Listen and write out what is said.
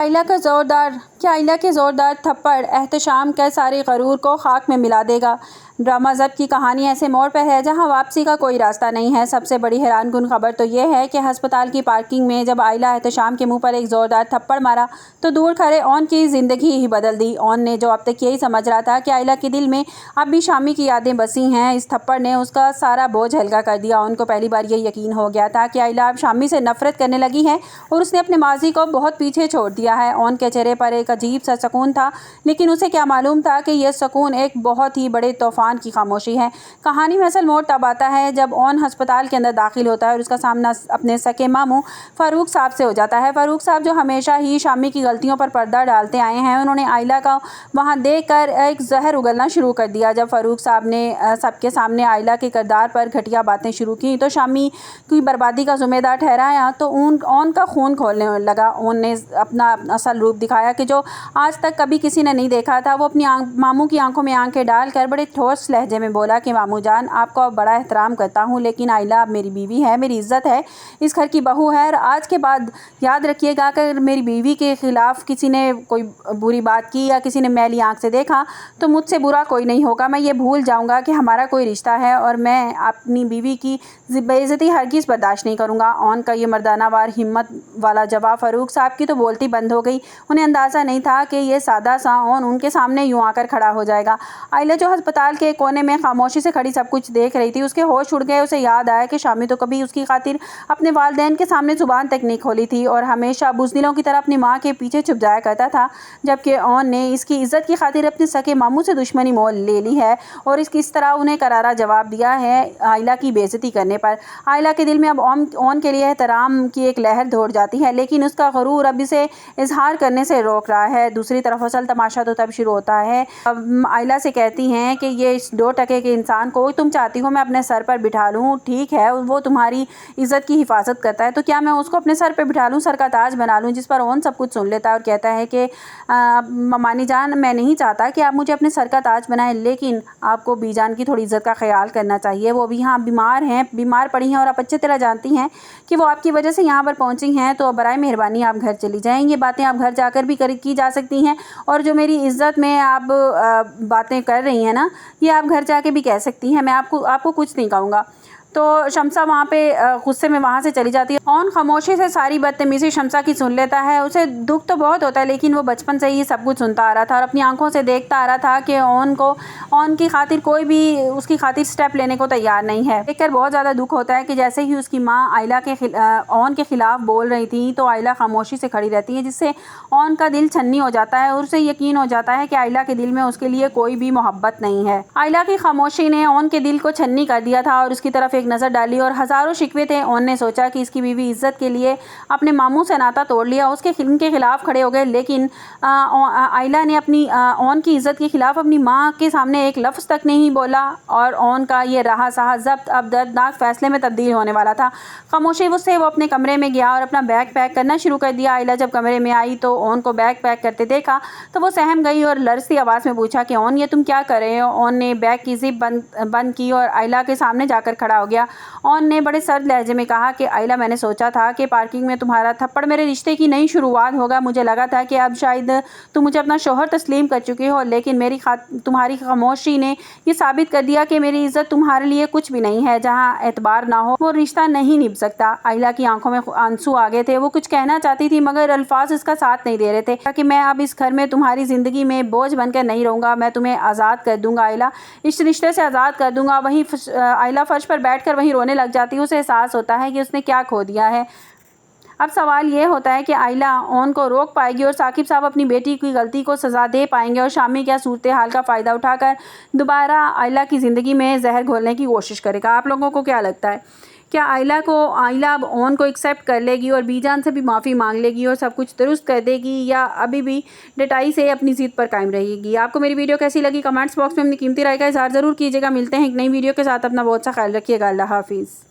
आइला के ज़ोरदार थप्पड़ एहतशाम के सारे गरूर को खाक में मिला देगा। ड्रामा ज़ब्त की कहानी ऐसे मोड़ पर है जहां वापसी का कोई रास्ता नहीं है। सबसे बड़ी हैरानकुन खबर तो ये है कि अस्पताल की पार्किंग में जब आइला एहतशाम के मुंह पर एक ज़ोरदार थप्पड़ मारा तो दूर खड़े ओन की ज़िंदगी ही बदल दी। ओन ने जो अब तक यही समझ रहा था कि आइला के दिल में अब भी शामी की यादें बसी हैं, इस थप्पड़ ने उसका सारा बोझ हल्का कर दिया। ओन को पहली बार ये यकीन हो गया था कि आइला अब शामी से नफरत करने लगी है और उसने अपने माजी को बहुत पीछे छोड़ दिया है। ओन के चेहरे पर एक अजीब सा सुकून था, लेकिन उसे क्या मालूम था कि यह सुकून एक बहुत ही बड़े तूफान की खामोशी है। कहानी में असल मोड़ तब आता है जब ओन अस्पताल के अंदर दाखिल होता है और उसका सामना अपने सके मामू फारूक साहब से हो जाता है। फारूक साहब जो हमेशा ही शामी की गलतियों पर पर्दा डालते आए हैं, उन्होंने आइला का वहां देखकर एक जहर उगलना शुरू कर दिया। जब फारूक साहब ने सबके सामने आइला के किरदार पर घटिया बातें शुरू की तो शामी की बर्बादी का जिम्मेदार ठहराया तो ओन का खून खोलने लगा। ओन ने अपना असल रूप दिखाया कि जो आज तक कभी किसी ने नहीं देखा था। वो अपनी मामू की आंखों में आंखें डालकर बड़े ठोस लहजे में बोला कि मामू जान, आपका बड़ा एहतराम करता हूँ, लेकिन आइला अब मेरी बीवी है, मेरी इज्जत है, इस घर की बहू है और आज के बाद याद रखिएगा अगर मेरी बीवी के खिलाफ किसी ने कोई बुरी बात की या किसी ने मैली आंख से देखा तो मुझसे बुरा कोई नहीं होगा। मैं ये भूल जाऊँगा कि हमारा कोई रिश्ता है और मैं अपनी बीवी की बेइज्जती हरगिज़ बर्दाश्त नहीं करूँगा। ओन का ये मर्दानावार हिम्मत वाला जवाब फारूक साहब की तो बोलती बंद हो गई। उन्हें अंदाज़ा नहीं था कि ये सादा सा ओन उनके सामने यूँ आकर खड़ा हो जाएगा। आइला जो अस्पताल के कोने में खामोशी से खड़ी सब कुछ देख रही थी, उसके होश उड़ गए। उसे याद आया कि शामी तो कभी उसकी खातिर अपने वालिदैन के सामने जुबान तक नहीं खोली थी और हमेशा बुज़दिलों की तरह अपनी माँ के पीछे छुप जाया करता था, जबकि ओन ने इसकी इज्जत की खातिर अपने सके मामू से दुश्मनी मोल ले ली है और इस तरह उन्हें करारा जवाब दिया है आइला की बेइज्जती करने पर। आइला के दिल में अब ओन के लिए एहतराम की एक लहर दौड़ जाती है, लेकिन उसका गुरूर अब इसे इजहार करने से रोक रहा है। दूसरी तरफ असल तमाशा तो तब शुरू होता है अब आइला से कहती हैं कि ये इस 2 टके के इंसान को तुम चाहती हो मैं अपने सर पर बिठा लूँ, ठीक है, वो तुम्हारी इज्जत की हिफाजत करता है तो क्या मैं उसको अपने सर पर बिठा लूँ, सर का ताज बना लूँ। जिस पर ओन सब कुछ सुन लेता है और कहता है कि मानी जान, मैं नहीं चाहता कि आप मुझे अपने सर का ताज बनाएं, लेकिन आपको बीजान की थोड़ी इज्जत का ख्याल करना चाहिए। वो भी यहाँ बीमार पड़ी हैं और आप अच्छी तरह जानती हैं कि वो आपकी वजह से यहाँ पर पहुँची हैं, तो बराए मेहरबानी आप घर चली जाएँ। ये बातें आप घर जाकर भी की जा सकती हैं और जो मेरी इज्जत में आप बातें कर रही हैं ना, ये आप घर जाके भी कह सकती हैं, मैं आपको कुछ नहीं कहूँगा। तो शम्सा वहाँ पे गुस्से में वहाँ से चली जाती है। ओन खामोशी से सारी बदतमीज़ी शम्सा की सुन लेता है। उसे दुख तो बहुत होता है, लेकिन वो बचपन से ही सब कुछ सुनता आ रहा था और अपनी आंखों से देखता आ रहा था कि ओन की खातिर कोई भी उसकी खातिर स्टेप लेने को तैयार नहीं है। देखकर बहुत ज़्यादा दुख होता है कि जैसे ही उसकी माँ ओन के खिलाफ बोल रही थी तो आइला खामोशी से खड़ी रहती है, जिससे ओन का दिल छन्नी हो जाता है और उसे यकीन हो जाता है कि आइला के दिल में उसके लिए कोई भी मोहब्बत नहीं है। आइला की खामोशी ने ओन के दिल को छन्नी कर दिया था और उसकी तरफ एक नज़र डाली और हज़ारों शिकवे थे। ओन ने सोचा कि इसकी बीवी इज्जत के लिए अपने मामू से नाता तोड़ लिया, उनके खिलाफ खड़े हो गए, लेकिन आइला ने अपनी ओन की इज्जत के खिलाफ अपनी माँ के सामने एक लफ्ज़ तक नहीं बोला और ओन का ये रहा सहा ज़ब्त अब दर्दनाक फैसले में तब्दील होने वाला था। खामोशी से वो अपने कमरे में गया और अपना बैग पैक करना शुरू कर दिया। आइला जब कमरे में आई तो ओन को बैग पैक करते देखा तो वो सहम गई और लरजती आवाज़ में पूछा कि ओन, ये तुम क्या कर रहे हो। ओन ने बैग की जिप बंद की और आइला के सामने जाकर खड़ा हो गया। ओन ने बड़े सर्द लहजे में कहा कि आइला, मैंने सोचा था कि पार्किंग में तुम्हारा थप्पड़ मेरे रिश्ते की नई शुरुआत होगा। मुझे लगा था कि अब शायद तुम मुझे अपना शौहर तस्लीम कर चुकी हो, लेकिन तुम्हारी खामोशी ने ये साबित कर दिया कि मेरी इज्जत तुम्हारे लिए कुछ भी नहीं है। जहाँ एतबार ना हो वो रिश्ता नहीं निभ सकता। आइला की आंखों में आंसू आ गए थे। वो कुछ कहना चाहती थी मगर अल्फाज इसका साथ नहीं दे रहे थे कि मैं अब इस घर में तुम्हारी ज़िंदगी में बोझ बनकर नहीं रहूँगा, मैं तुम्हें आज़ाद कर दूँगा आइला, इस रिश्ते से आज़ाद कर दूँगा। वहीं आइला फर्श पर बैठकर वहीं रोने लग जाती है। उसे एहसास होता है कि उसने क्या खो दिया है। अब सवाल ये होता है कि आइला ओन को रोक पाएगी और साकिब साहब अपनी बेटी की गलती को सज़ा दे पाएंगे और शामी क्या सूरत हाल का फ़ायदा उठाकर दोबारा आइला की ज़िंदगी में जहर घोलने की कोशिश करेगा। आप लोगों को क्या लगता है? क्या आइला अब ओन को एक्सेप्ट कर लेगी और बीजान से भी माफ़ी मांग लेगी और सब कुछ दुरुस्त कर देगी, या अभी भी डटाई से अपनी ज़िद पर कायम रहेगी? आपको मेरी वीडियो कैसी लगी कमेंट्स बॉक्स में अपनी कीमती राय का इज़हार ज़रूर कीजिएगा। मिलते हैं एक नई वीडियो के साथ। अपना बहुत सा ख्याल रखिएगा। अल्लाह हाफिज़।